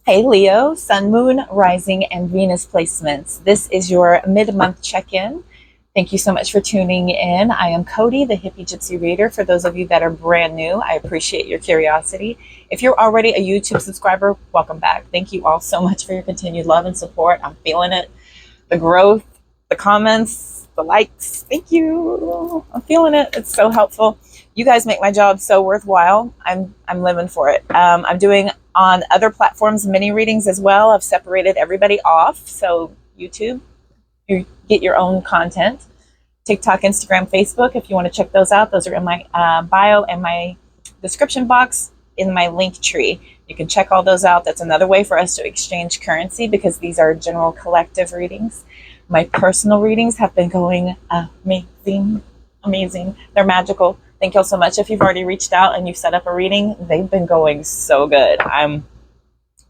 Hey Leo, Sun, Moon, Rising, and Venus placements. This is your mid-month check-in. Thank you so much for tuning in. I am Cody, the Hippie Gypsy Reader. For those of you that are brand new, I appreciate your curiosity. If you're already a YouTube subscriber, welcome back. Thank you all so much for your continued love and support. I'm feeling it. The growth, the comments, the likes. Thank you. I'm feeling it. It's so helpful. You guys make my job so worthwhile. I'm living for it. I'm doing on other platforms mini readings as well. I've separated everybody off. So YouTube, you get your own content. TikTok, Instagram, Facebook, if you want to check those out, those are in my bio and my description box in my link tree. You can check all those out. That's another way for us to exchange currency because these are general collective readings. My personal readings have been going amazing. They're magical. Thank you all so much. If you've already reached out and you've set up a reading, they've been going so good. I'm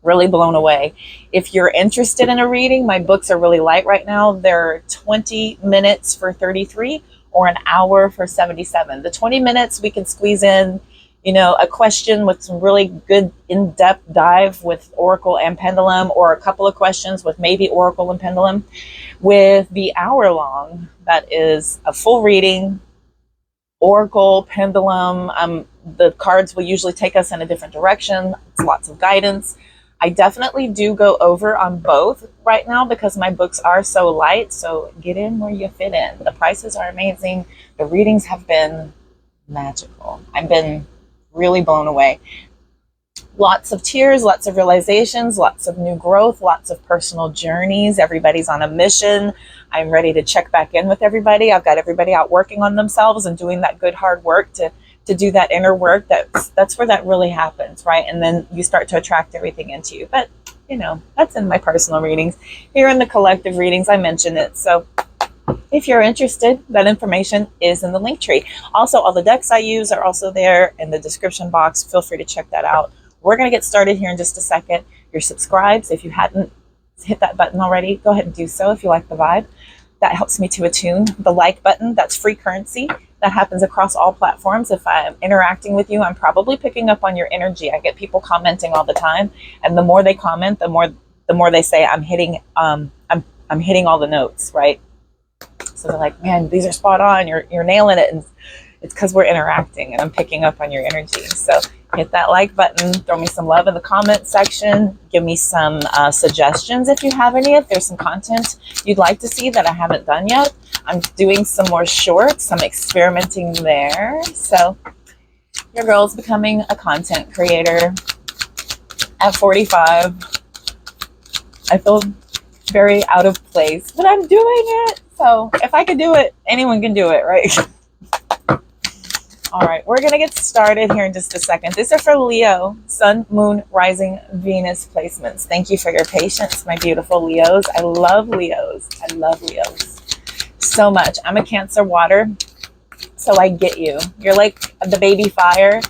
really blown away. If you're interested in a reading, my books are really light right now. They're 20 minutes for 33 or an hour for 77. The 20 minutes we can squeeze in, a question with some really good in-depth dive with Oracle and Pendulum, or a couple of questions with maybe Oracle and Pendulum. With the hour long, that is a full reading, Oracle, Pendulum. The cards will usually take us in a different direction. It's lots of guidance. I definitely do go over on both right now because my books are so light. So get in where you fit in. The prices are amazing. The readings have been magical. I've been really blown away. Lots of tears, lots of realizations, lots of new growth, lots of personal journeys. Everybody's on a mission. I'm ready to check back in with everybody. I've got everybody out working on themselves and doing that good hard work to do that inner work. That's where that really happens, right? And then you start to attract everything into you. But that's in my personal readings. Here in the collective readings, I mentioned it. So if you're interested, that information is in the link tree. Also, all the decks I use are also there in the description box. Feel free to check that out. We're going to get started here in just a second. You're subscribed. If you hadn't hit that button already, go ahead and do so if you like the vibe. That helps me to attune. The like button, that's free currency. That happens across all platforms. If I'm interacting with you, I'm probably picking up on your energy. I get people commenting all the time, and the more they comment, the more they say I'm hitting I'm hitting all the notes, right? So they're like, man, these are spot on. You're nailing it, and it's because we're interacting, and I'm picking up on your energy. So hit that like button. Throw me some love in the comment section. Give me some suggestions if you have any. If there's some content you'd like to see that I haven't done yet. I'm doing some more shorts. I'm experimenting there. So your girl's becoming a content creator at 45. I feel very out of place, but I'm doing it. So if I can do it, anyone can do it, right? All right, we're going to get started here in just a second. These are for Leo, Sun, Moon, Rising, Venus placements. Thank you for your patience, my beautiful Leos. I love Leos. I love Leos so much. I'm a Cancer water, so I get you. You're like the baby fire,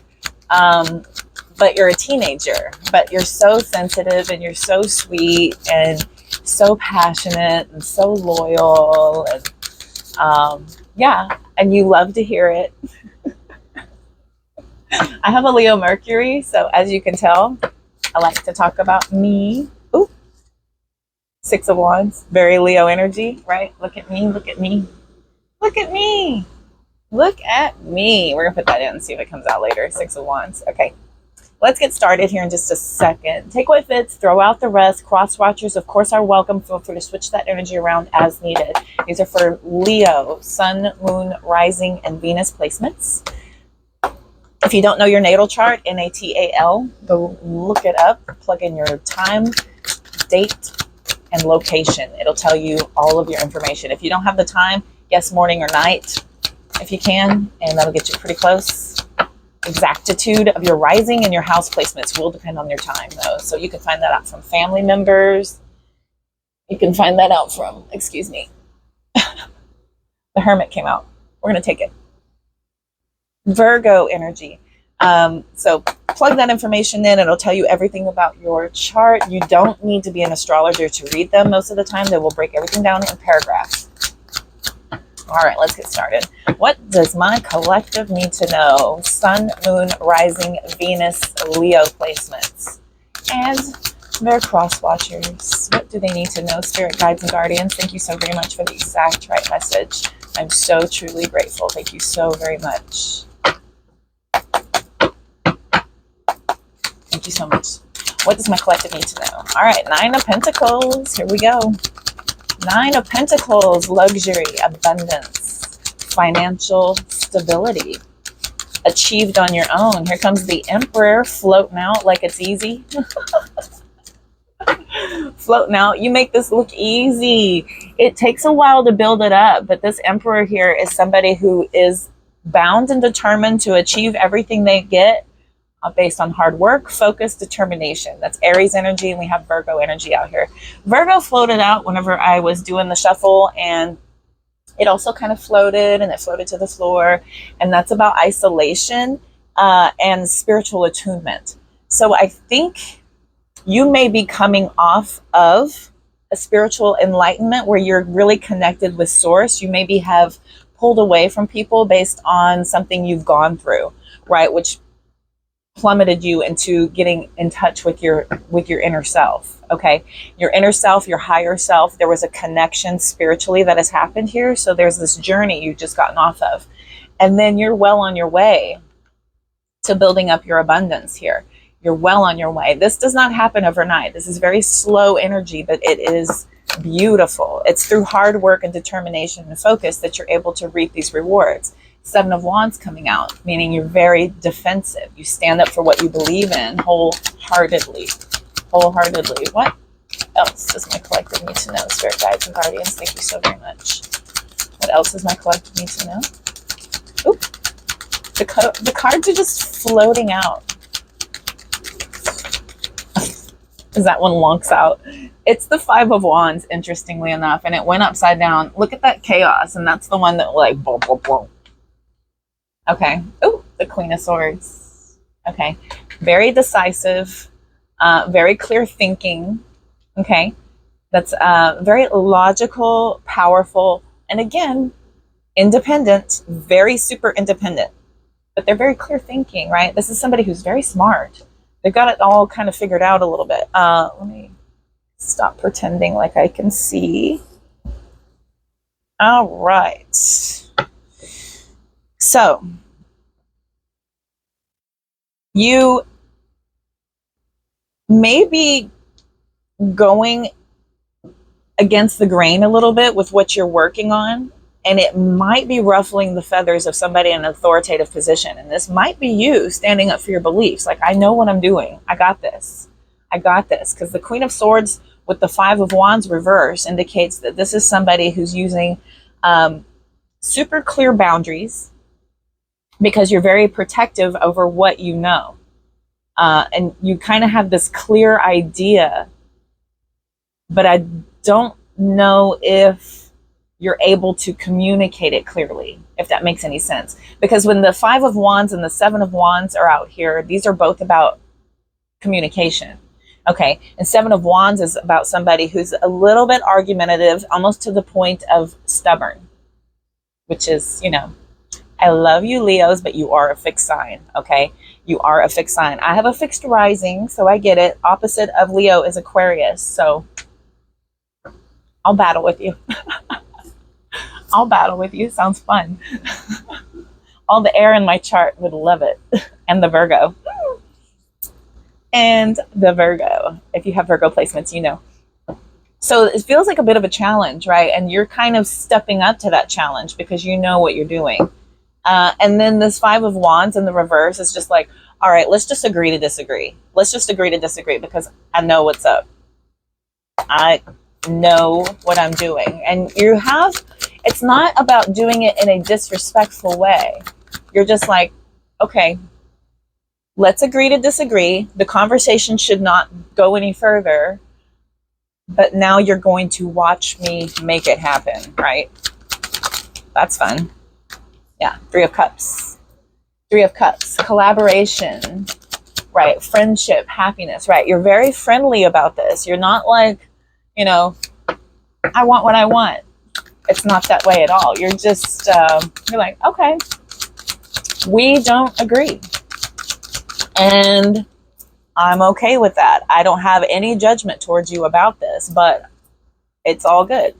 but you're a teenager. But you're so sensitive, and you're so sweet, and so passionate, and so loyal, and and you love to hear it. I have a Leo Mercury, so as you can tell, I like to talk about me. Ooh, 6 of Wands, very Leo energy, right? Look at me, look at me, look at me, look at me. We're gonna put that in and see if it comes out later. 6 of Wands. Okay, let's get started here in just a second. Take what fits, throw out the rest. Cross watchers, of course, are welcome. Feel free to switch that energy around as needed. These are for Leo, Sun, Moon, Rising, and Venus placements. If you don't know your natal chart, NATAL, go look it up, plug in your time, date, and location. It'll tell you all of your information. If you don't have the time, guess morning or night if you can, and that'll get you pretty close. Exactitude of your rising and your house placements will depend on your time, though. So you can find that out from family members. You can find that out from, excuse me, the Hermit came out. We're going to take it. Virgo energy. So plug that information in. It'll tell you everything about your chart. You don't need to be an astrologer to read them. Most of the time, they will break everything down in paragraphs. All right, let's get started. What does my collective need to know? Sun, Moon, Rising, Venus, Leo placements. And Their cross watchers, what do they need to know? Spirit guides and guardians, thank you so very much for the exact right message. I'm so truly grateful. Thank you so very much. Thank you so much. What does my collective need to know? All right, 9 of Pentacles. Here we go. 9 of Pentacles, luxury, abundance, financial stability, achieved on your own. Here comes the Emperor floating out like it's easy. Floating out. You make this look easy. It takes a while to build it up, but this Emperor here is somebody who is bound and determined to achieve everything they get based on hard work, focus, determination. That's Aries energy, and we have Virgo energy out here. Virgo floated out whenever I was doing the shuffle, and it also kind of floated, and it floated to the floor, and that's about isolation and spiritual attunement. So I think you may be coming off of a spiritual enlightenment where you're really connected with source. You maybe have pulled away from people based on something you've gone through, right? Which plummeted you into getting in touch with your inner self. Okay, your inner self, your higher self. There was a connection spiritually that has happened here. So there's this journey you've just gotten off of, and then you're well on your way to building up your abundance here. You're well on your way. This does not happen overnight. This is very slow energy, but it is beautiful. It's through hard work and determination and focus that you're able to reap these rewards. 7 of Wands coming out, meaning you're very defensive. You stand up for what you believe in wholeheartedly. Wholeheartedly. What else does my collective need to know? Spirit guides and guardians, thank you so very much. What else does my collective need to know? Oop. The cards are just floating out. As that one lonks out. It's the 5 of Wands, interestingly enough, and it went upside down. Look at that chaos, and that's the one that like, boom, boom, boom. Okay. Oh, the Queen of Swords. Okay. Very decisive, very clear thinking. Okay. That's very logical, powerful, and again, independent, very super independent. But they're very clear thinking, right? This is somebody who's very smart. They've got it all kind of figured out a little bit. Let me stop pretending like I can see. All right. So, you may be going against the grain a little bit with what you're working on, and it might be ruffling the feathers of somebody in an authoritative position. And this might be you standing up for your beliefs. Like, I know what I'm doing. I got this. I got this. Because the Queen of Swords with the 5 of Wands reverse indicates that this is somebody who's using super clear boundaries, because you're very protective over what you know. And you kind of have this clear idea, but I don't know if you're able to communicate it clearly, if that makes any sense. Because when the 5 of Wands and the 7 of Wands are out here, these are both about communication. Okay, and 7 of Wands is about somebody who's a little bit argumentative, almost to the point of stubborn, which is, you know, I love you, Leos, but you are a fixed sign, okay? You are a fixed sign. I have a fixed rising, so I get it. Opposite of Leo is Aquarius, so I'll battle with you. I'll battle with you. Sounds fun. All the air in my chart would love it. And the Virgo. And the Virgo. If you have Virgo placements, you know. So it feels like a bit of a challenge, right? And you're kind of stepping up to that challenge because you know what you're doing. And then this 5 of Wands in the reverse is just like, all right, let's just agree to disagree. Let's just agree to disagree because I know what's up. I know what I'm doing. And you have, it's not about doing it in a disrespectful way. You're just like, okay, let's agree to disagree. The conversation should not go any further, but now you're going to watch me make it happen, right? That's fun. Yeah, 3 of Cups. 3 of Cups, collaboration, right? Friendship, happiness, right? You're very friendly about this. You're not like, you know, I want what I want. It's not that way at all. You're just, you're like, okay, we don't agree. And I'm okay with that. I don't have any judgment towards you about this, but it's all good.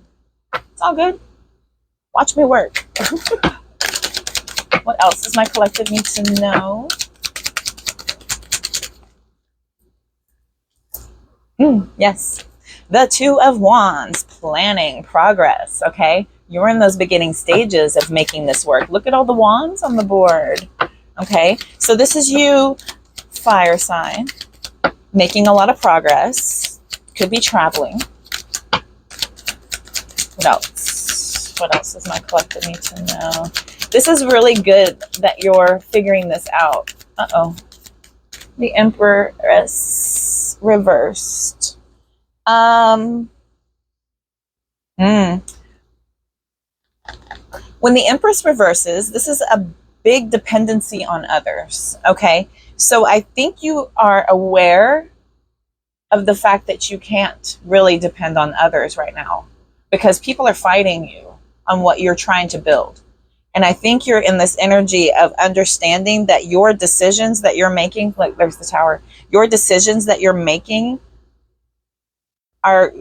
It's all good. Watch me work. What else does my collective need to know? Yes. The Two of Wands, planning, progress, okay? You're in those beginning stages of making this work. Look at all the wands on the board, okay? So this is you, fire sign, making a lot of progress. Could be traveling. What else? What else does my collective need to know? This is really good that you're figuring this out. Uh-oh. The Empress reversed. When the Empress reverses, this is a big dependency on others, okay? So I think you are aware of the fact that you can't really depend on others right now because people are fighting you on what you're trying to build. And I think you're in this energy of understanding that your decisions that you're making, like there's the tower, your decisions that you're making are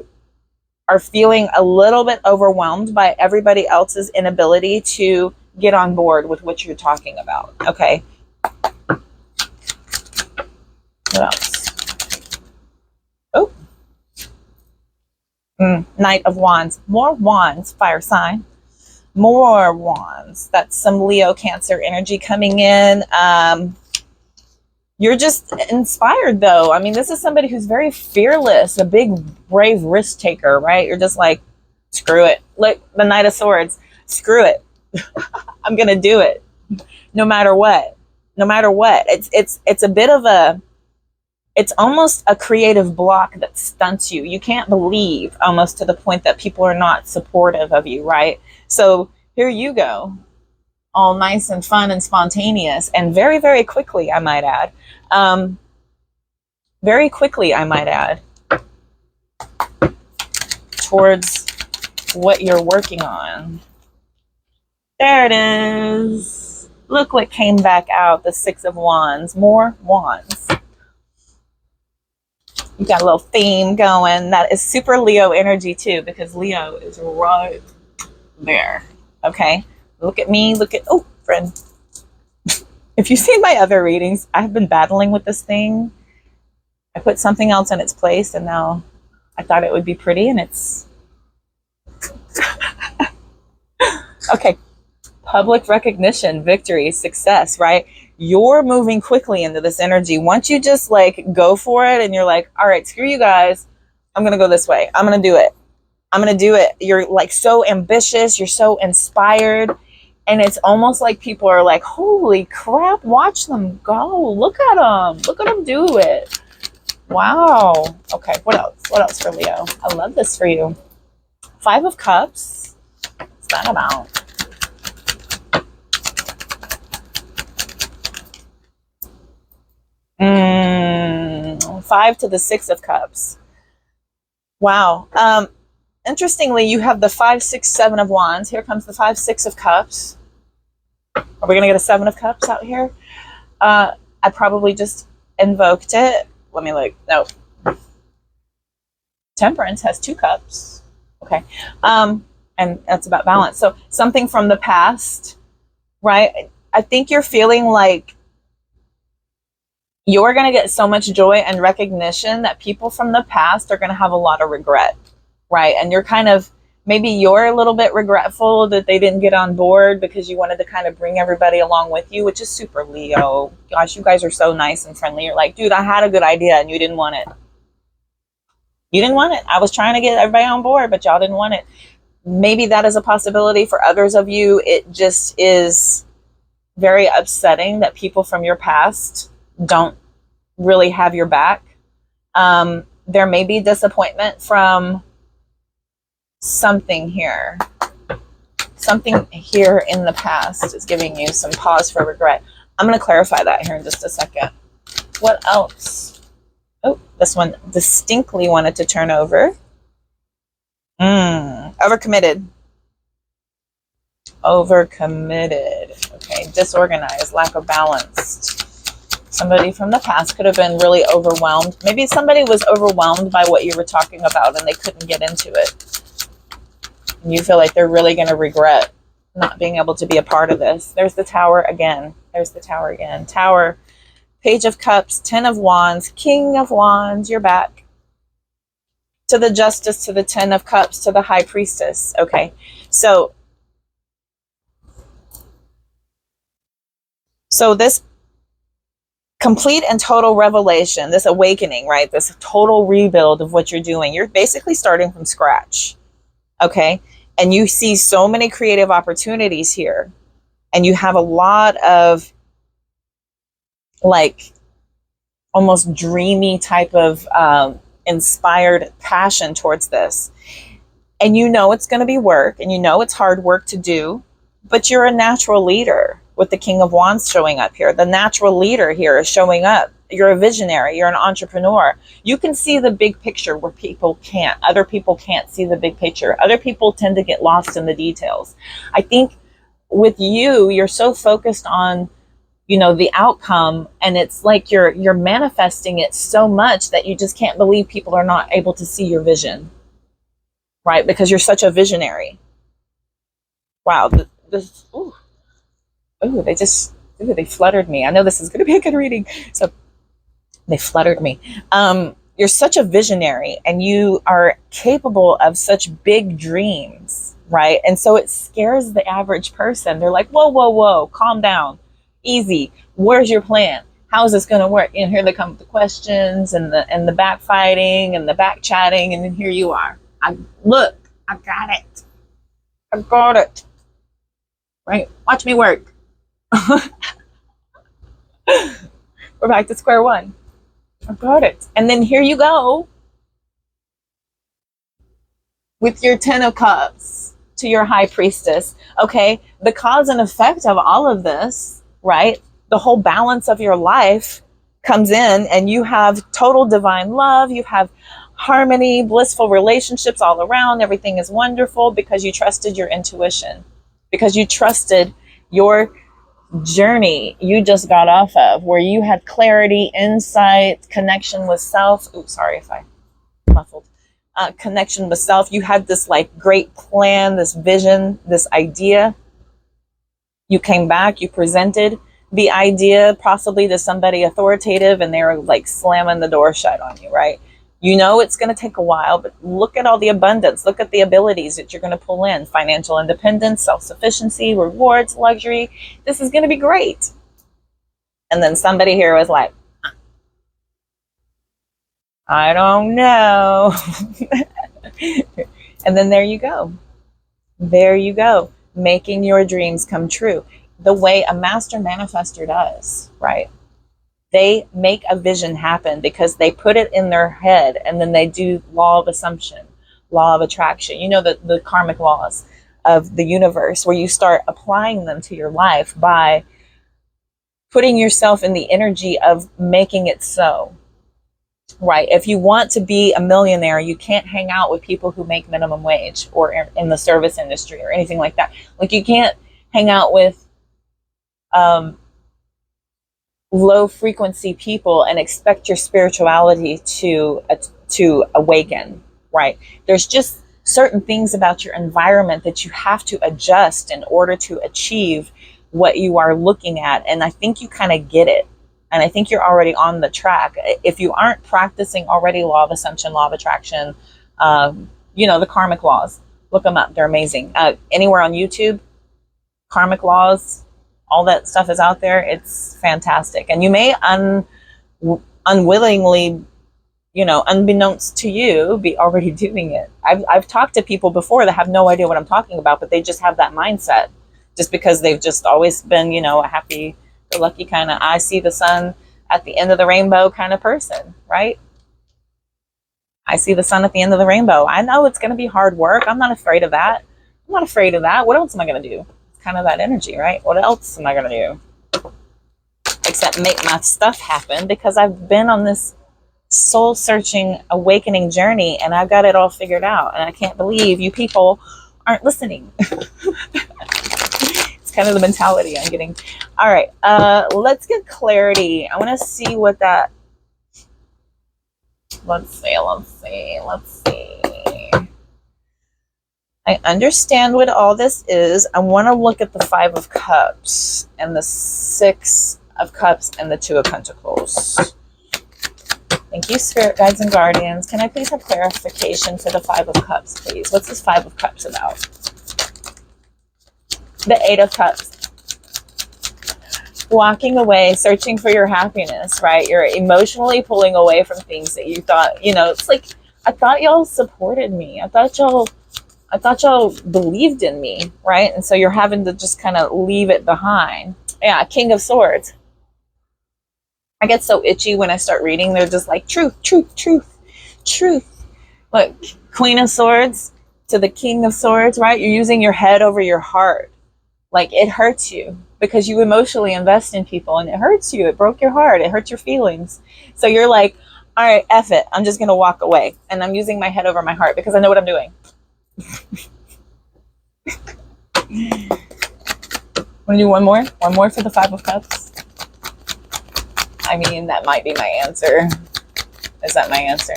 feeling a little bit overwhelmed by everybody else's inability to get on board with what you're talking about. Okay. What else? Oh. Knight of Wands. More wands, fire sign. More wands. That's some Leo Cancer energy coming in. You're just inspired, though. I mean, this is somebody who's very fearless, a big, brave risk taker, right? You're just like, screw it. Look, the Knight of Swords. Screw it. I'm going to do it. No matter what. No matter what. It's a bit of a, it's almost a creative block that stunts you. You can't believe almost to the point that people are not supportive of you, right? So here you go. All nice and fun and spontaneous and very, very quickly, I might add. Very quickly, I might add, towards what you're working on. There it is. Look what came back out, the Six of Wands. More wands. You got a little theme going. That is super Leo energy too, because Leo is right there. Okay? Look at me, look at, oh, friend. If you've seen my other readings, I've been battling with this thing. I put something else in its place, and now I thought it would be pretty, and it's... Okay. Public recognition, victory, success, right? You're moving quickly into this energy. Once you just, like, go for it, and you're like, all right, screw you guys. I'm going to go this way. I'm going to do it. I'm going to do it. You're, like, so ambitious. You're so inspired. And it's almost like people are like, holy crap, watch them go. Look at them. Look at them do it. Wow. Okay, what else? What else for Leo? I love this for you. Five of Cups. What's that about? Five to the Six of Cups. Wow. Interestingly, you have the 5, 6, 7 of Wands. Here comes the 5, 6 of Cups. Are we going to get a 7 of Cups out here? I probably just invoked it. Let me look. No. Temperance has 2 cups. Okay. And that's about balance. So something from the past, right? I think you're feeling like you're going to get so much joy and recognition that people from the past are going to have a lot of regret, right? And you're kind of, maybe you're a little bit regretful that they didn't get on board because you wanted to kind of bring everybody along with you, which is super Leo. Gosh, you guys are so nice and friendly. You're like, dude, I had a good idea and you didn't want it. You didn't want it. I was trying to get everybody on board, but y'all didn't want it. Maybe that is a possibility for others of you. It just is very upsetting that people from your past don't really have your back. There may be disappointment from something here. Something here in the past is giving you some pause for regret. I'm going to clarify that here in just a second. What else? Oh, this one distinctly wanted to turn over. Overcommitted. Overcommitted. Okay, disorganized, lack of balance. Somebody from the past could have been really overwhelmed. Maybe somebody was overwhelmed by what you were talking about and they couldn't get into it. And you feel like they're really going to regret not being able to be a part of this. There's the Tower again. There's the Tower again. Tower, Page of Cups, 10 of Wands, King of Wands, you're back. To the Justice, to the 10 of Cups, to the High Priestess. Okay, so this complete and total revelation, this awakening, right? This total rebuild of what you're doing. You're basically starting from scratch, okay? And you see so many creative opportunities here. And you have a lot of like almost dreamy type of inspired passion towards this. And you know it's going to be work and you know it's hard work to do, but you're a natural leader with the King of Wands showing up here. The natural leader here is showing up. You're a visionary. You're an entrepreneur. You can see the big picture where people can't. Other people can't see the big picture. Other people tend to get lost in the details. I think with you, you're so focused on, you know, the outcome, and it's like you're manifesting it so much that you just can't believe people are not able to see your vision, right? Because you're such a visionary. Wow. They fluttered me. I know this is going to be a good reading. So they fluttered me. You're such a visionary and you are capable of such big dreams, right? And so it scares the average person. They're like, whoa, whoa, whoa, calm down. Easy. Where's your plan? How is this going to work? And here they come with the questions and the backfighting and the back chatting. And then here you are. I got it. I got it. Right? Watch me work. We're back to square one. I got it. And then here you go with your 10 of Cups to your High Priestess. Okay, the cause and effect of all of this, right? The whole balance of your life comes in and you have total divine love. You have harmony, blissful relationships all around. Everything is wonderful because you trusted your intuition, because you trusted your journey you just got off of, where you had clarity, insight, connection with self. Oops, sorry if I muffled. Connection with self. You had this like great plan, this vision, this idea. You came back, you presented the idea possibly to somebody authoritative and they were like slamming the door shut on you, right? You know it's going to take a while, but look at all the abundance. Look at the abilities that you're going to pull in. Financial independence, self-sufficiency, rewards, luxury. This is going to be great. And then somebody here was like, I don't know. And then there you go. There you go. Making your dreams come true. The way a master manifestor does, right? They make a vision happen because they put it in their head and then they do law of assumption, law of attraction. You know, the karmic laws of the universe where you start applying them to your life by putting yourself in the energy of making it so, right? If you want to be a millionaire, you can't hang out with people who make minimum wage or in the service industry or anything like that. Like you can't hang out with low frequency people and expect your spirituality to awaken, right? There's just certain things about your environment that you have to adjust in order to achieve what you are looking at. And I think you kind of get it. And I think you're already on the track. If you aren't practicing already law of assumption, law of attraction, you know, the karmic laws, look them up. They're amazing. Anywhere on YouTube, karmic laws, all that stuff is out there. It's fantastic. And you may unwillingly, you know, unbeknownst to you, be already doing it. I've talked to people before that have no idea what I'm talking about, but they just have that mindset just because they've just always been, you know, a happy-go-lucky kind of, I see the sun at the end of the rainbow kind of person, right? I see the sun at the end of the rainbow. I know it's going to be hard work. I'm not afraid of that. I'm not afraid of that. What else am I going to do? Kind of that energy, right? What else am I going to do except make my stuff happen? Because I've been on this soul searching awakening journey and I've got it all figured out, and I can't believe you people aren't listening. It's kind of the mentality I'm getting. All right, let's get clarity. I want to see what that, let's see. I understand what all this is. I want to look at the 5 of Cups and the 6 of Cups and the 2 of Pentacles. Thank you, Spirit Guides and Guardians. Can I please have clarification for the 5 of Cups, please? What's this 5 of Cups about? The 8 of Cups. Walking away, searching for your happiness, right? You're emotionally pulling away from things that you thought, you know, it's like, I thought y'all supported me. I thought y'all believed in me, right? And so you're having to just kind of leave it behind. Yeah, King of Swords. I get so itchy when I start reading. They're just like, truth, truth, truth, truth. Look, Queen of Swords to the King of Swords, right? You're using your head over your heart. Like, it hurts you because you emotionally invest in people and it hurts you. It broke your heart. It hurts your feelings. So you're like, all right, F it. I'm just going to walk away. And I'm using my head over my heart because I know what I'm doing. Want to do one more? One more for the 5 of Cups? I mean, that might be my answer. Is that my answer?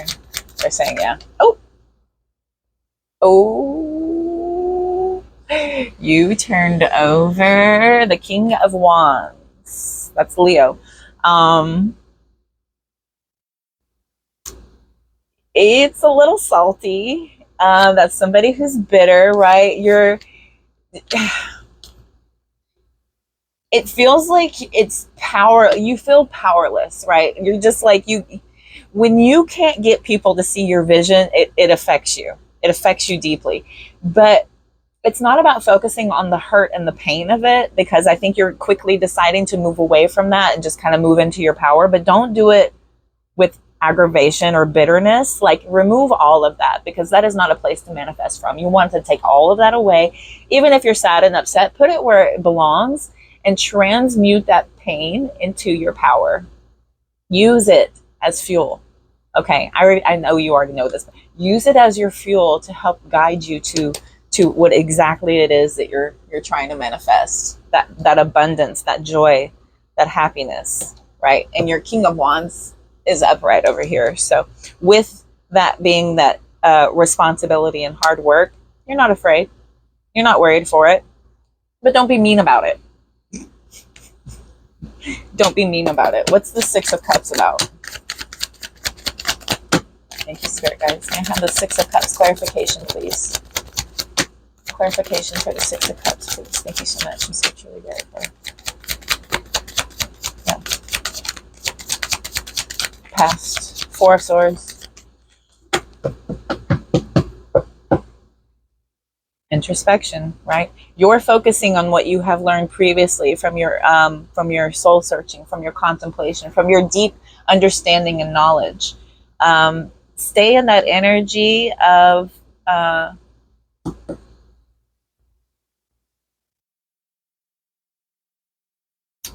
They're saying yeah. Oh! Oh! You turned over the King of Wands. That's Leo. It's a little salty. That's somebody who's bitter, right? It feels like it's power. You feel powerless, right? You're just like, when you can't get people to see your vision, it affects you. It affects you deeply. But it's not about focusing on the hurt and the pain of it, because I think you're quickly deciding to move away from that and just kind of move into your power. But don't do it with aggravation or bitterness. Like, remove all of that, because that is not a place to manifest from. You want to take all of that away. Even if you're sad and upset, put it where it belongs and transmute that pain into your power. Use it as fuel. Okay, I know you already know this. But use it as your fuel to help guide you to what exactly it is that you're trying to manifest. That abundance, that joy, that happiness, right? And your King of Wands is upright over here. So with that being that responsibility and hard work, you're not afraid. You're not worried for it. But don't be mean about it. Don't be mean about it. What's the 6 of Cups about? Thank you, Spirit Guides. Can I have the 6 of Cups clarification, please? Clarification for the 6 of Cups, please. Thank you so much. I'm so truly grateful. Yeah. Past 4 of Swords. Introspection, right? You're focusing on what you have learned previously from your soul searching, from your contemplation, from your deep understanding and knowledge. Stay in that energy of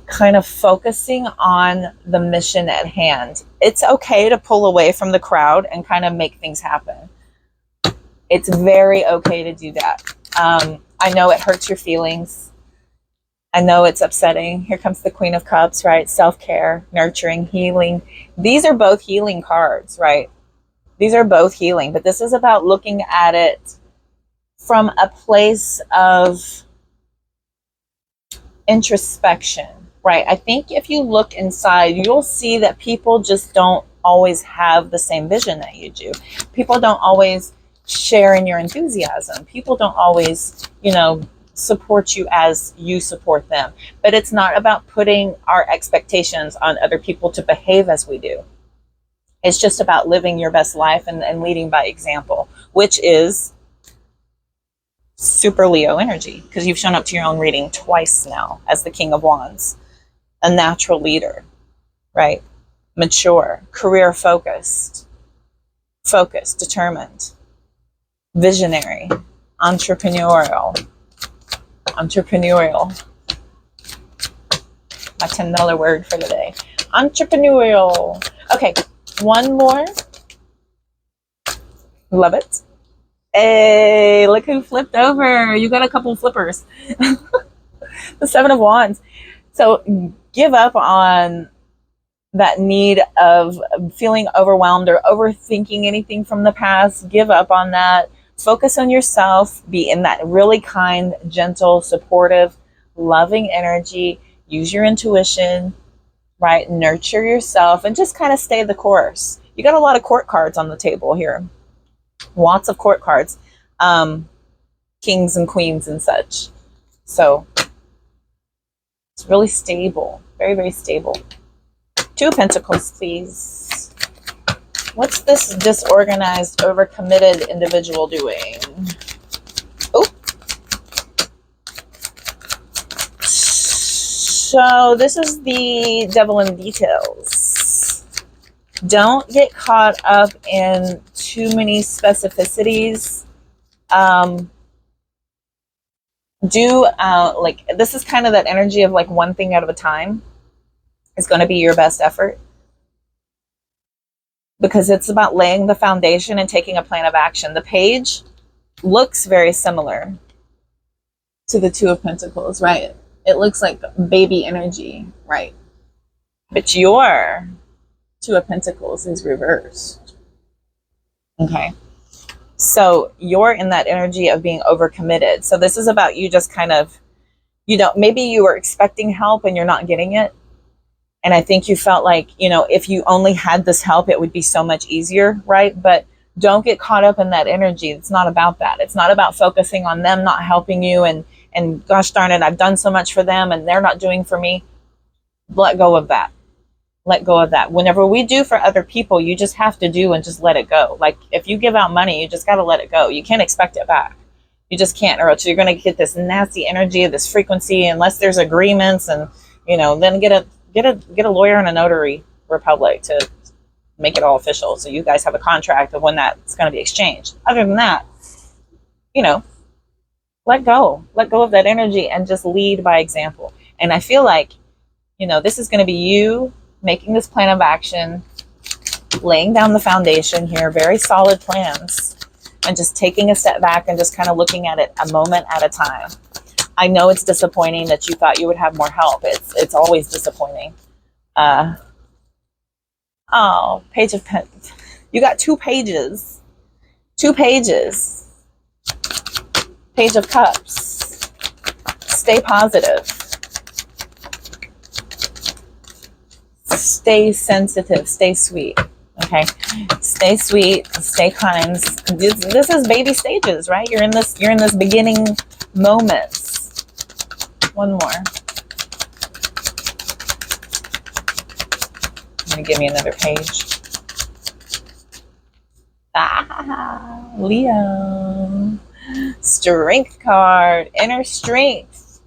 kind of focusing on the mission at hand. It's okay to pull away from the crowd and kind of make things happen. It's very okay to do that. I know it hurts your feelings. I know it's upsetting. Here comes the Queen of Cups, right? Self-care, nurturing, healing. These are both healing cards, right? These are both healing, but this is about looking at it from a place of introspection, right? I think if you look inside, you'll see that people just don't always have the same vision that you do. People don't always share in your enthusiasm. People don't always, support you as you support them. But it's not about putting our expectations on other people to behave as we do. It's just about living your best life and leading by example, which is super Leo energy, because you've shown up to your own reading twice now as the King of Wands, a natural leader, right? Mature, career focused, determined, visionary, entrepreneurial. My $10 word for the day. Entrepreneurial. Okay, one more. Love it. Hey, look who flipped over. You got a couple flippers. The Seven of Wands. So give up on that need of feeling overwhelmed or overthinking anything from the past. Give up on that. Focus on yourself. Be in that really kind, gentle, supportive, loving energy. Use your intuition, right? Nurture yourself and just kind of stay the course. You got a lot of court cards on the table here. Lots of court cards. Kings and queens and such. So it's really stable. Very, very stable. Two of Pentacles, please. What's this disorganized, overcommitted individual doing? Oh. So this is the devil in details. Don't get caught up in too many specificities. Like, this is kind of that energy of like one thing at a time is going to be your best effort, because it's about laying the foundation and taking a plan of action. The page looks very similar to the Two of Pentacles, right? It looks like baby energy, right? But your Two of Pentacles is reversed. Okay. So you're in that energy of being overcommitted. So this is about you just kind of, maybe you were expecting help and you're not getting it. And I think you felt like, if you only had this help, it would be so much easier, right? But don't get caught up in that energy. It's not about that. It's not about focusing on them not helping you and gosh darn it, I've done so much for them and they're not doing for me. Let go of that. Let go of that. Whenever we do for other people, you just have to do and just let it go. Like if you give out money, you just got to let it go. You can't expect it back. You just can't, or else you're going to get this nasty energy, this frequency, unless there's agreements and, then get a lawyer and a notary republic to make it all official. So you guys have a contract of when that's going to be exchanged. Other than that, let go of that energy and just lead by example. And I feel like, this is going to be you making this plan of action, laying down the foundation here, very solid plans, and just taking a step back and just kind of looking at it a moment at a time. I know it's disappointing that you thought you would have more help. It's always disappointing. Page of Pentacles. You got two pages. Page of Cups. Stay positive. Stay sensitive. Stay sweet. Okay. Stay sweet. Stay kind. This is baby stages, right? You're in this beginning moments. One more. Give me another page. Leo. Strength card. Inner strength.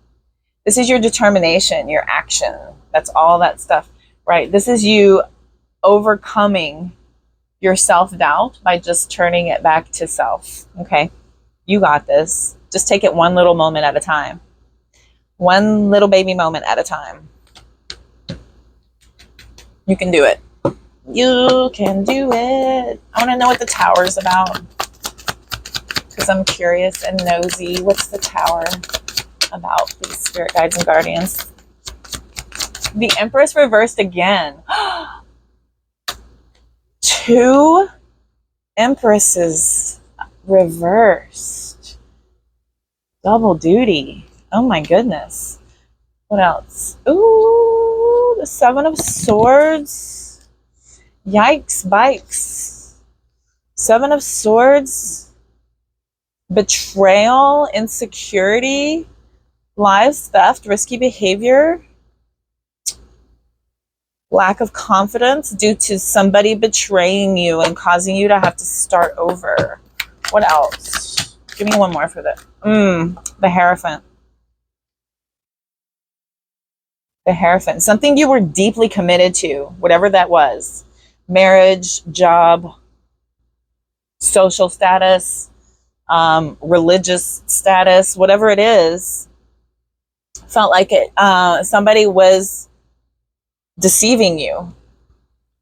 This is your determination, your action. That's all that stuff, right? This is you overcoming your self-doubt by just turning it back to self. Okay? You got this. Just take it one little moment at a time. One little baby moment at a time. You can do it. You can do it. I want to know what the Tower is about, because I'm curious and nosy. What's the Tower about, these spirit guides and guardians? The Empress reversed again. Two Empresses reversed. Double duty. Oh my goodness. What else? Ooh, the Seven of Swords. Yikes, bikes. Seven of Swords. Betrayal, insecurity, lies, theft, risky behavior, lack of confidence due to somebody betraying you and causing you to have to start over. What else? Give me one more for that. The Hierophant. The Hierophant. Something you were deeply committed to, whatever that was. Marriage, job, social status, religious status, whatever it is. Felt like it. Somebody was deceiving you,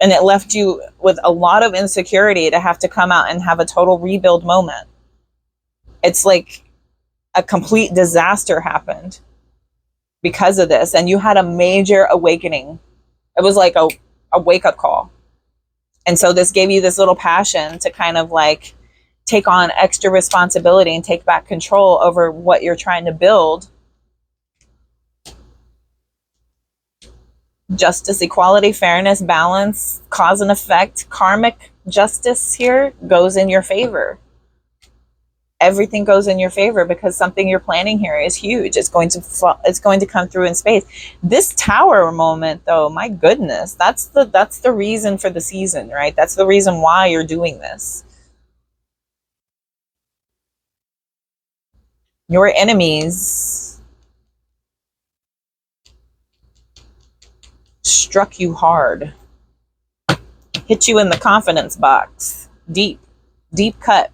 and it left you with a lot of insecurity to have to come out and have a total rebuild moment. It's like a complete disaster happened. because of this, and you had a major awakening. It was like a wake-up call. And so this gave you this little passion to kind of like take on extra responsibility and take back control over what you're trying to build. Justice, equality, fairness, balance, cause and effect, karmic justice here goes in your favor. Everything goes in your favor because something you're planning here is huge. It's going to come through in space. This tower moment, though, my goodness, that's the reason for the season, right? That's the reason why you're doing this. Your enemies struck you hard, hit you in the confidence box, deep cut.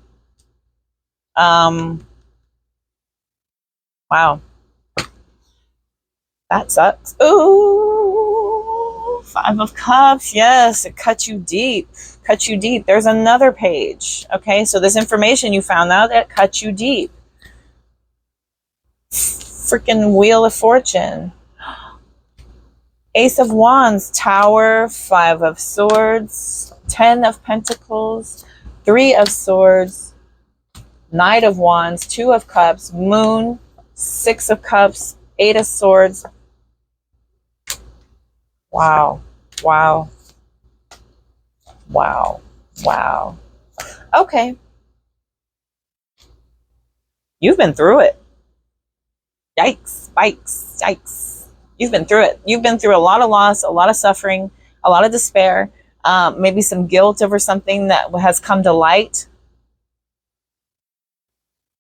Wow, that sucks. Ooh, 5 of Cups. Yes, it cut you deep. There's another page. Okay, so this information you found out that cut you deep. Freaking Wheel of Fortune. Ace of Wands, Tower, 5 of Swords, 10 of Pentacles, 3 of Swords, Knight of Wands, 2 of Cups, Moon, 6 of Cups, 8 of Swords. Wow. Okay. You've been through it. Yikes. You've been through it. You've been through a lot of loss, a lot of suffering, a lot of despair, maybe some guilt over something that has come to light.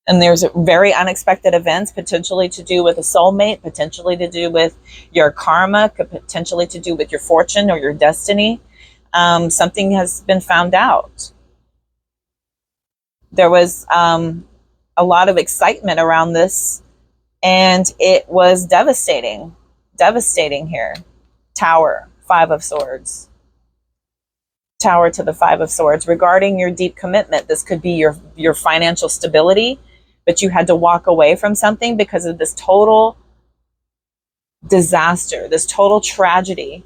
And there's very unexpected events, potentially to do with a soulmate, potentially to do with your karma, potentially to do with your fortune or your destiny. Something has been found out. There was a lot of excitement around this, and it was devastating here. Tower, 5 of Swords. Tower to the 5 of Swords. Regarding your deep commitment, this could be your financial stability, but you had to walk away from something because of this total disaster, this total tragedy,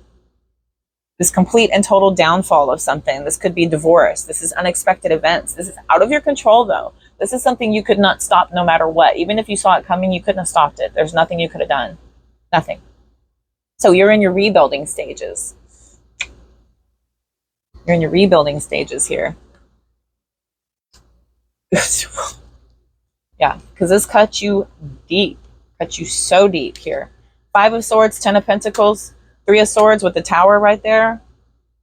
this complete and total downfall of something. This could be divorce. This is unexpected events. This is out of your control, though. This is something you could not stop no matter what. Even if you saw it coming, you couldn't have stopped it. There's nothing you could have done. Nothing. So you're in your rebuilding stages. You're in your rebuilding stages here. Yeah, because this cut you deep. Cut you so deep here. 5 of Swords, 10 of Pentacles, 3 of Swords with the Tower right there.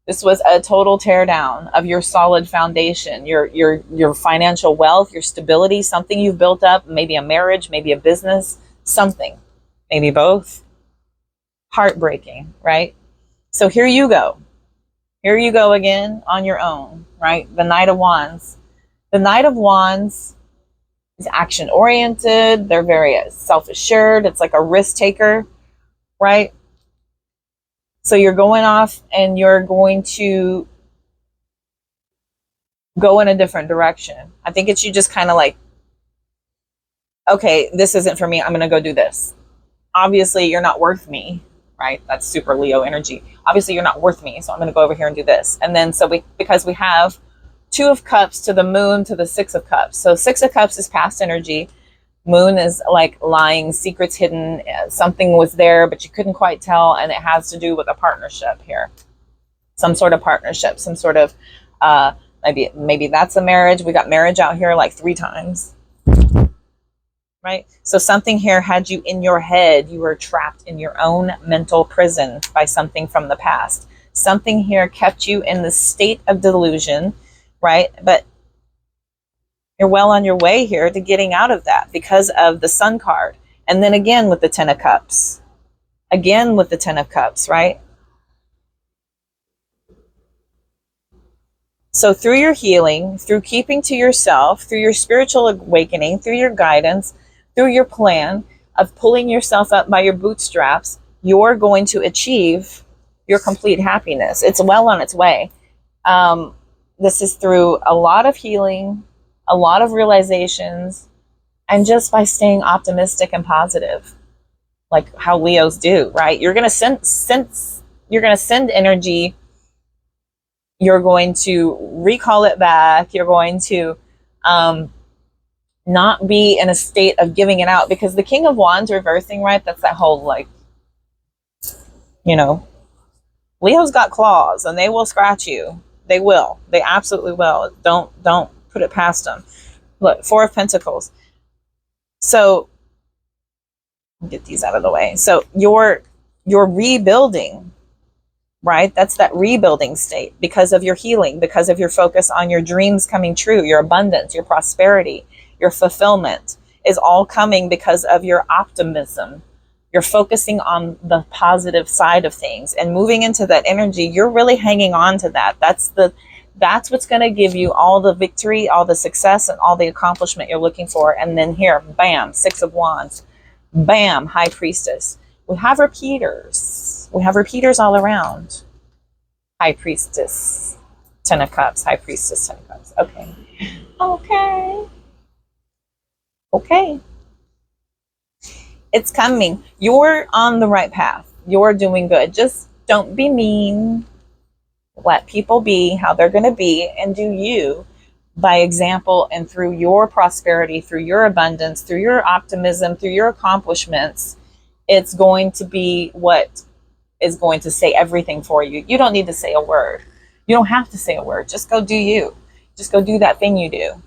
This was a total teardown of your solid foundation, your financial wealth, your stability, something you've built up, maybe a marriage, maybe a business, something, maybe both. Heartbreaking, right? So here you go. Here you go again on your own, right? The Knight of Wands. The Knight of Wands is action-oriented. They're very self-assured. It's like a risk taker, right? So you're going off and you're going to go in a different direction. I think it's you just kind of like, okay, this isn't for me. I'm going to go do this. Obviously, you're not worth me, right? That's super Leo energy. Obviously, you're not worth me, so I'm going to go over here and do this. And then, because we have 2 of Cups to the Moon to the 6 of Cups. So 6 of Cups is past energy. Moon is like lying, secrets hidden. Something was there, but you couldn't quite tell. And it has to do with a partnership here. Some sort of partnership, some sort of, maybe that's a marriage. We got marriage out here like 3 times. Right? So something here had you in your head. You were trapped in your own mental prison by something from the past. Something here kept you in the state of delusion, right? But you're well on your way here to getting out of that because of the Sun card. And then again with the 10 of Cups. Again with the 10 of Cups, right? So through your healing, through keeping to yourself, through your spiritual awakening, through your guidance, through your plan of pulling yourself up by your bootstraps, you're going to achieve your complete happiness. It's well on its way. This is through a lot of healing, a lot of realizations, and just by staying optimistic and positive. like how Leos do, right? You're going to send energy. You're going to recall it back. You're going to not be in a state of giving it out, because the King of Wands reversing, right? That's that whole, like, you know, Leo's got claws and they will scratch you. They will. They absolutely will. Don't put it past them. Look, Four of Pentacles. So get these out of the way. So you're rebuilding, right? That's that rebuilding state because of your healing, because of your focus on your dreams coming true, your abundance, your prosperity, your fulfillment is all coming because of your optimism. You're focusing on the positive side of things and moving into that energy. You're really hanging on to that. That's what's going to give you all the victory, all the success, and all the accomplishment you're looking for. And then here, bam, Six of Wands, bam, High Priestess. We have repeaters. We have repeaters all around. High Priestess, Ten of Cups, High Priestess, Ten of Cups. Okay. Okay. Okay. It's coming. You're on the right path. You're doing good. Just don't be mean. Let people be how they're going to be, and do you by example, and through your prosperity, through your abundance, through your optimism, through your accomplishments. It's going to be what is going to say everything for you. You don't need to say a word. You don't have to say a word. Just go do you. Just go do that thing you do.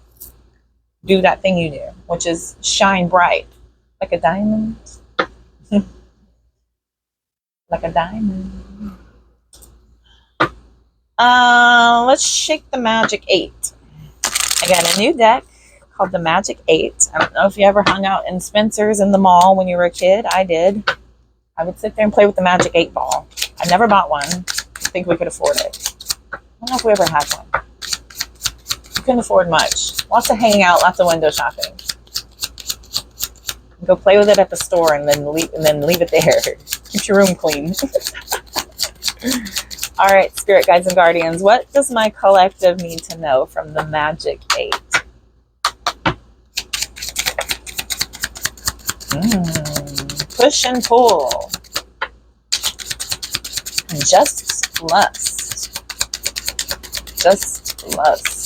Do that thing you do, which is shine bright like a diamond. Like a diamond. Let's shake the Magic 8. I got a new deck called the Magic 8. I don't know if you ever hung out in Spencer's in the mall when you were a kid. I did. I would sit there and play with the Magic 8 ball. I never bought one. I think we could afford it. I don't know if we ever had one. We couldn't afford much. Lots of hanging out, lots of window shopping. Go play with it at the store and then leave it there. Keep your room clean. All right, Spirit Guides and Guardians, what does my collective need to know from the Magic 8? Push and pull. Just lust. Just lust.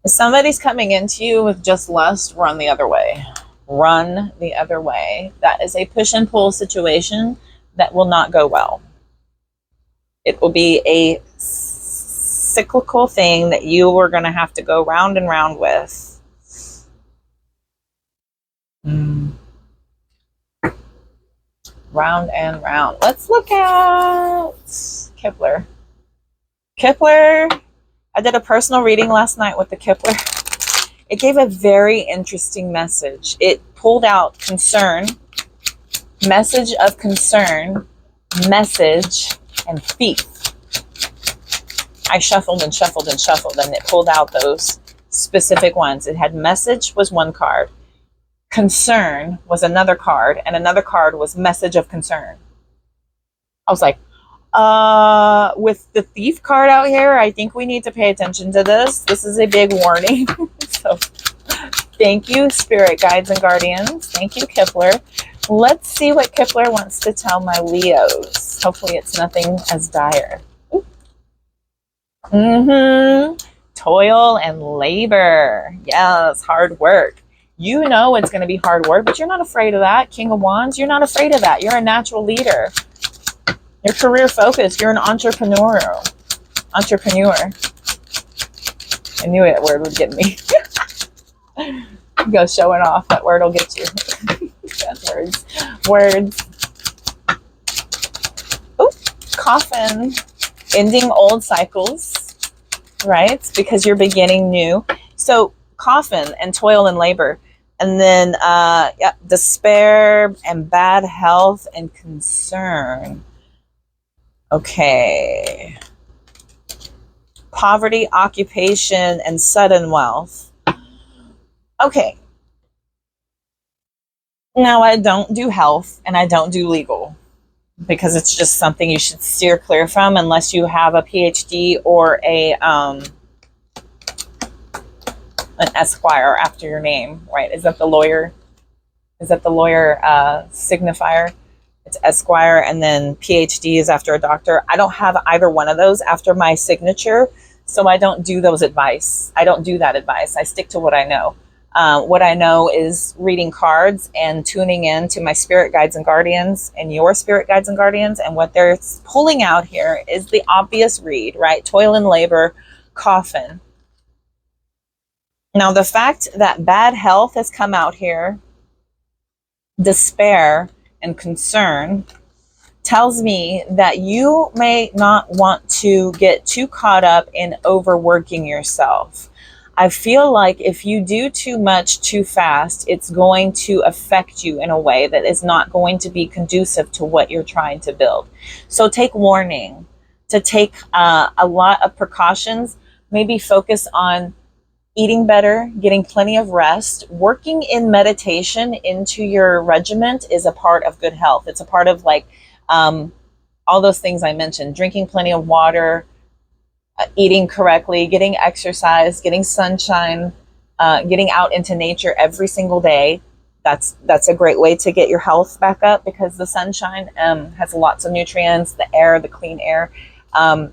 If somebody's coming into you with just lust, run the other way. Run the other way. That is a push and pull situation that will not go well. It will be a cyclical thing that you are going to have to go round and round with. Round and round. Let's look at Kepler. Kepler. I did a personal reading last night with the Kepler. It gave a very interesting message. It pulled out concern, message of concern, message, and thief. I shuffled and shuffled and shuffled, and it pulled out those specific ones. It had message was one card, concern was another card, and another card was message of concern. I was like, with the thief card out here, I think we need to pay attention to this. This is a big warning. So thank you, Spirit Guides and Guardians. Thank you, Kepler. Let's see what Kepler wants to tell my Leos. Hopefully it's nothing as dire. Toil and labor. Yes, hard work. You know it's going to be hard work, but you're not afraid of that. King of Wands, you're not afraid of that. You're a natural leader. You're career focused. You're an entrepreneur. I knew that word would get me. Go showing off. That word will get you. Words. Oh, coffin. Ending old cycles, right? Because you're beginning new. So coffin and toil and labor. And then despair and bad health and concern. Okay. Poverty, occupation, and sudden wealth. Okay. Now, I don't do health and I don't do legal. because it's just something you should steer clear from unless you have a PhD or an Esquire after your name, right? Is that the lawyer? Is that the lawyer signifier? It's Esquire, and then PhD is after a doctor. I don't have either one of those after my signature, so I don't do those advice. I don't do that advice. I stick to what I know. What I know is reading cards and tuning in to my spirit guides and guardians and your spirit guides and guardians. And what they're pulling out here is the obvious read, right? Toil and labor, coffin. Now, the fact that bad health has come out here, despair and concern, tells me that you may not want to get too caught up in overworking yourself. I feel like if you do too much too fast, it's going to affect you in a way that is not going to be conducive to what you're trying to build. So take warning, to take a lot of precautions, maybe focus on eating better, getting plenty of rest, working in meditation into your regiment is a part of good health. It's a part of like all those things I mentioned, drinking plenty of water, eating correctly, getting exercise, getting sunshine, getting out into nature every single day. That's a great way to get your health back up because the sunshine has lots of nutrients, the air, the clean air.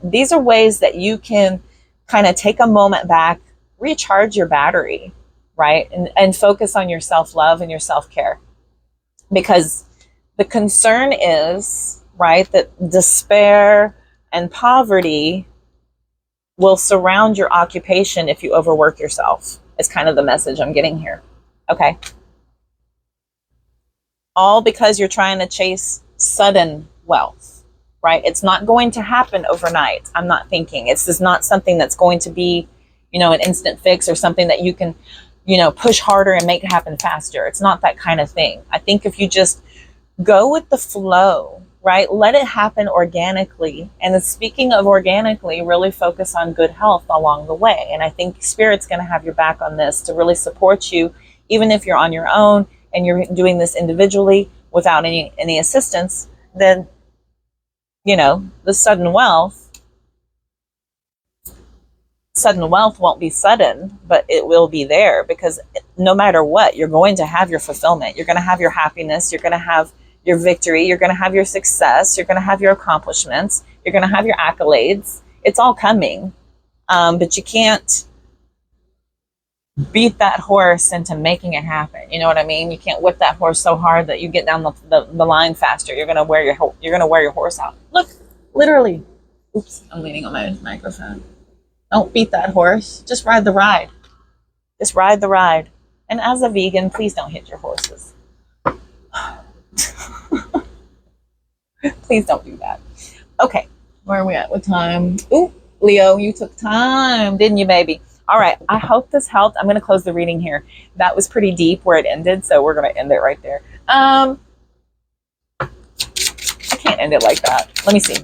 These are ways that you can kind of take a moment back, recharge your battery, right? And focus on your self-love and your self-care. Because the concern is, right, that despair and poverty will surround your occupation if you overwork yourself. It's kind of the message I'm getting here. Okay. All because you're trying to chase sudden wealth, right? It's not going to happen overnight. I'm not thinking. It's just not something that's going to be, you know, an instant fix or something that you can, you know, push harder and make it happen faster. It's not that kind of thing. I think if you just go with the flow, right? Let it happen organically. And then speaking of organically, really focus on good health along the way. And I think Spirit's going to have your back on this to really support you, even if you're on your own and you're doing this individually without any assistance. Then, you know, the sudden wealth won't be sudden, but it will be there because no matter what, you're going to have your fulfillment. You're going to have your happiness. You're going to have your victory. You're going to have your success. You're going to have your accomplishments. You're going to have your accolades. It's all coming. But you can't beat that horse into making it happen. You know what I mean? You can't whip that horse so hard that you get down the line faster. You're going to wear your horse out. Look, literally. Oops, I'm leaning on my microphone. Don't beat that horse. Just ride the ride. Just ride the ride. And as a vegan, please don't hit your horses. Please don't do that. Okay, where are we at? What time? Ooh, Leo, you took time, didn't you, baby? All right, I hope this helped. I'm going to close the reading here. That was pretty deep where it ended, so we're going to end it right there. I can't end it like that. Let me see.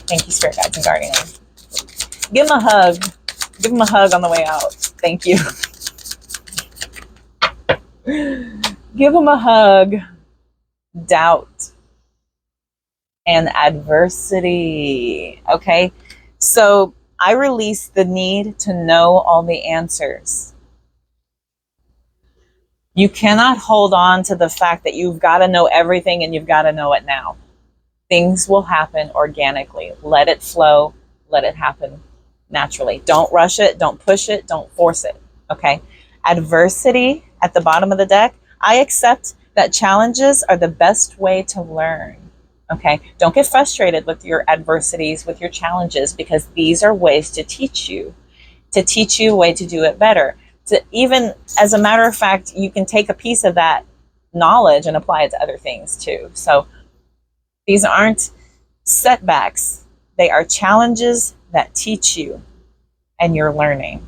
Thank you, Spirit Guides and Guardians. Give him a hug. Give him a hug on the way out. Thank you. Give him a hug. Doubt and adversity. Okay, so I release the need to know all the answers. You cannot hold on to the fact that you've got to know everything and you've got to know it now. Things will happen organically. Let it flow. Let it happen naturally. Don't rush it. Don't push it. Don't force it. Okay. Adversity at the bottom of the deck. I accept that challenges are the best way to learn. Okay. Don't get frustrated with your adversities, with your challenges, because these are ways to teach you a way to do it better. To even, as a matter of fact, you can take a piece of that knowledge and apply it to other things too. So these aren't setbacks. They are challenges that teach you and you're learning.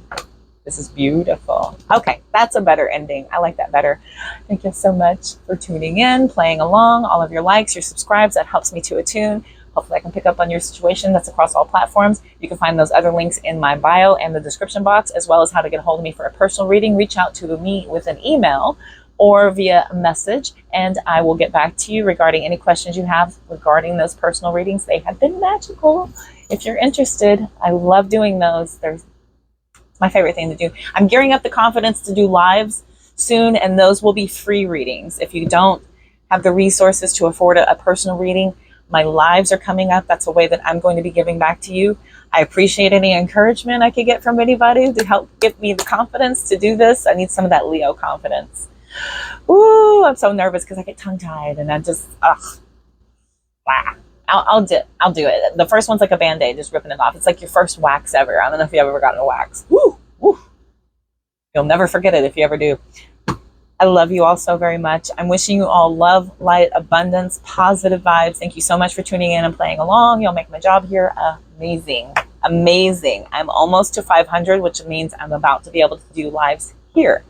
This is beautiful. Okay, that's a better ending. I like that better. Thank you so much for tuning in, playing along, all of your likes, your subscribes. That helps me to attune. Hopefully I can pick up on your situation. That's across all platforms. You can find those other links in my bio and the description box, as well as how to get a hold of me for a personal reading. Reach out to me with an email, or via message, and I will get back to you regarding any questions you have regarding those personal readings. They have been magical. If you're interested, I love doing those. They're my favorite thing to do. I'm gearing up the confidence to do lives soon, and those will be free readings. If you don't have the resources to afford a personal reading, my lives are coming up. That's a way that I'm going to be giving back to you. I appreciate any encouragement I could get from anybody to help give me the confidence to do this. I need some of that Leo confidence. Ooh, I'm so nervous because I get tongue-tied and I just, I'll do it. The first one's like a Band-Aid, just ripping it off. It's like your first wax ever. I don't know if you've ever gotten a wax. Woo, woo. You'll never forget it if you ever do. I love you all so very much. I'm wishing you all love, light, abundance, positive vibes. Thank you so much for tuning in and playing along. You'll make my job here amazing. Amazing. I'm almost to 500, which means I'm about to be able to do lives here.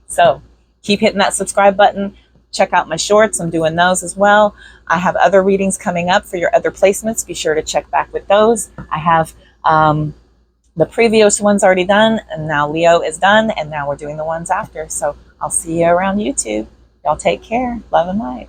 So keep hitting that subscribe button. Check out my shorts. I'm doing those as well. I have other readings coming up for your other placements. Be sure to check back with those. I have the previous ones already done, and now Leo is done, and now we're doing the ones after. So I'll see you around YouTube. Y'all take care. Love and light.